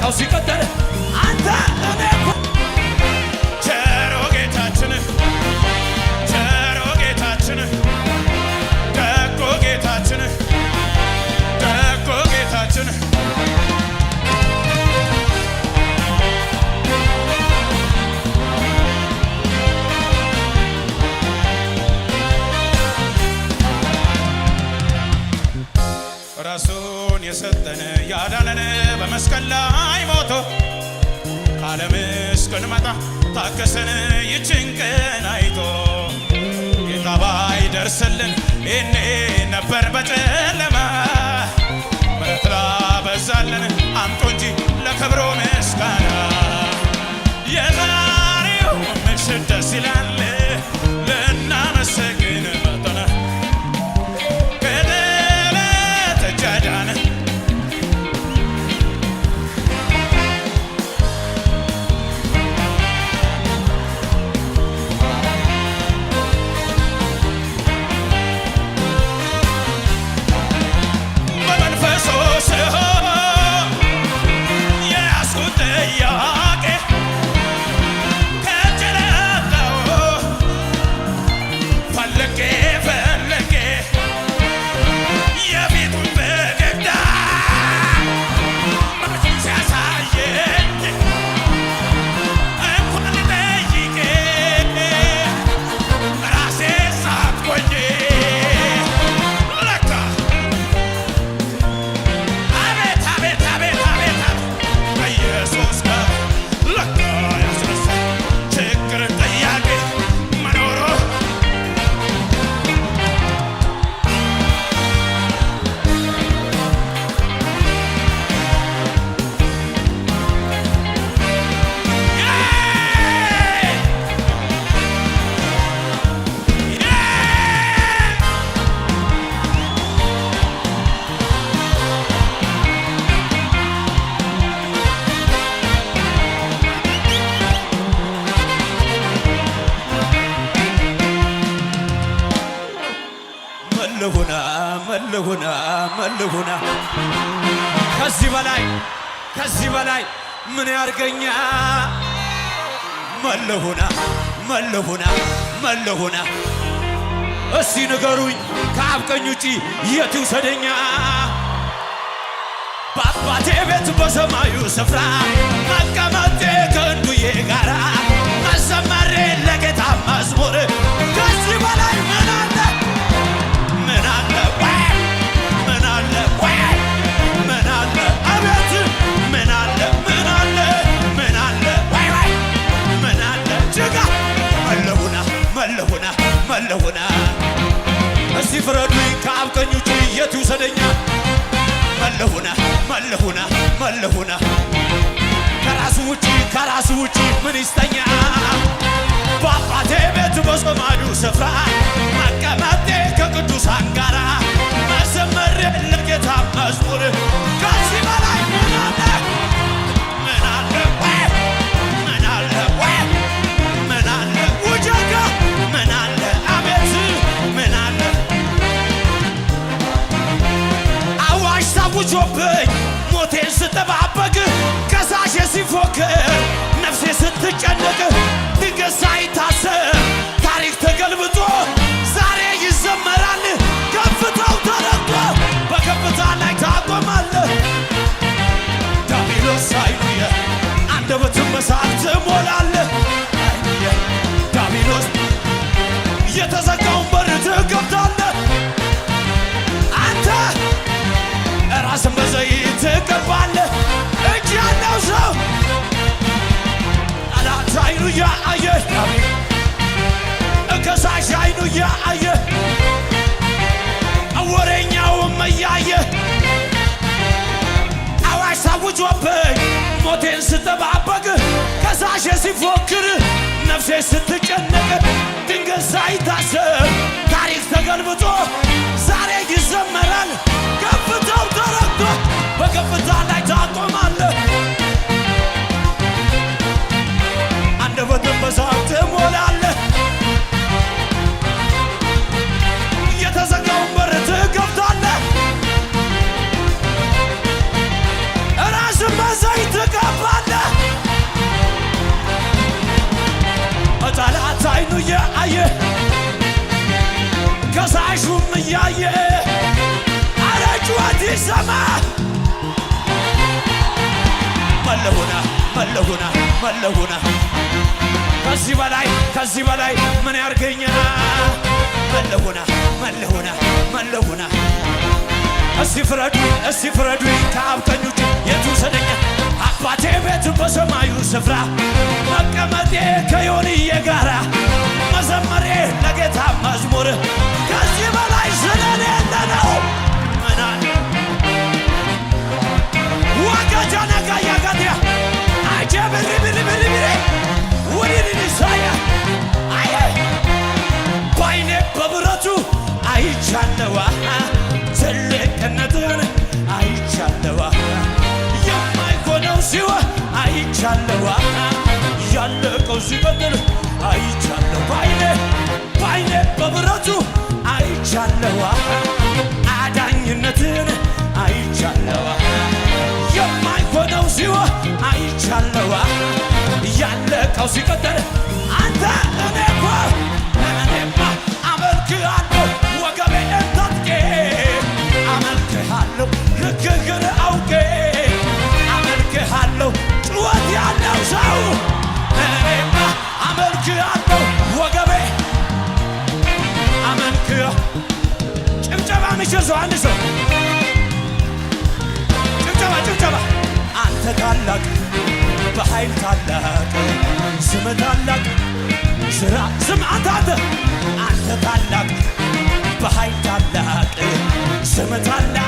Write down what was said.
ጨዋታው ሲቀጥል አንተ እኔ ቸሮ ጌታችን ቸሮ ጌታችን ደጎ ጌታችን ደጎ ጌታችን ራሱን የሰጠን ያዳነን በመስቀል ላይ ሞቶ ዓለም እስክንመጣ ታገሰን ይችን ቀን አይቶ ጌታ ባይደርስልን ይኔ ነበር በጨለማ ምሕረት ላበዛልን አምጡ እንጂ ለክብሩ ምስጋና የዛሬው ምሽት ደስ ይላል ልናመሰግን መጥተናል ከጠላት እጅ አዳነን መልሁና ከዚህ በላይ ምን ያርገኛ መልሁና እስቲ ንገሩኝ ከአብ ቀኝ ውጪ የት ይውሰደኛ በአባቴ ቤት በሰማዩ ስፍራ መቀመጤ ከእንዱዬ ጋራ መዘመሬ ለጌታ መዝሙር ከዚህ በላይ ምን አለ መለሁና እስቲ ፍረዱኝ ከአብ ቀኝ ውጪ የት ይውሰደኛ መለሁና ከራሱ ውጪ ምን ይስተኛ በአባቴ ቤት በሰማዩ ስፍራ መቀመጤ ከቅዱሳን ጋራ መዘመሬ ለጌታ መዝሙር ከዚህ በላይ ምን አለ ውጀጋ ምን አለ አቤት ምን አለ አዋጅ ታውጆብኝ ሞቴን ስጠባበቅ ከሳሼ ሲፎክር ነፍሴ ስትጨነቅ ድንገት ሳይታሰብ ታሪክ ተገልብጦ ዛሬ ይዘመራል ከፍታው ተረግጦ በከፍታ ላይ ታቆማለህ ዳቢሎስ አይኑየ አንደበትን በሳት ትሞላለህ ዳቢሎስ የተዘጋውን በር ትከፍታለህ አንተ ራስን በዘይት ትቀባለህ እጅ ያለው ሰው ጠላት አይኑ ያየ ከሳሽ አይኑ ያየ ወሬኛውም እያየ አዋጅ ታውጆብኝ ሞቴን ስጠባበቅ ከሳሼ ሲፎክር ነፍሴ ስትጨነቅ ድንገት ሳይታሰብ ታሪክ ተገልብጦ ዛሬ ይዘመራል ከፍታው ተረግጦ በከፍታ ላይ ታቆማለህ አንደበትን በሳቅ ትሞላለህ የተዘጋውን በር ትከፍታለህ ራስን በዘይት ይሰማ መለሁና መለሁና መለሁና ከዚህ በላይ ምን ያርገኛ መለሁና መለሁና መለሁና እስቲ ፍረዱ ከአብ ቀኝ ውጭ የቱ ሰደኛ አባቴ ቤት በሰማዩ ስፍራ መቀመጤ ከዮንዬ ጋራ መዘመሬ ለጌታ መዝሙር ከዚህ በላይ ስለሌለ ነው ምናል ዋጋጃነጋ ያጋዲያ አጀብርብርብርብር ውድድን ሳያ አየ ባይኔ በብረቱ አይቻለዋ ትልቅነትን አይቻለዋ የማይሆነው ሲሆን አይቻለዋ ያለቀው ሲቀጥል አይቻለሁ ባይኔ በብረቱ አይቻለዋ አዳኝነትን አይቻለዋ የማይሆነው ሲሆን አይቻለዋ ያለቀው ሲቀጥል አንተ እኔማ አመልክሃለሁ ወገቤን ታጥቄ አመልክሃለሁ ልክህን አውቄ አመልክሃለሁ ጩኸት ያለው ሰው እኔማ አመልክሃለሁ ወገቤ አመልክህ ጭብጨባ ምሽር ሰው አንድ ሰው ጭብጨባ አንተ ታላቅ በኃይል ታላቅ ስም ታላቅ ስራ ስም አንተ ታላቅ በኃይል ታላቅ ስም ታላቅ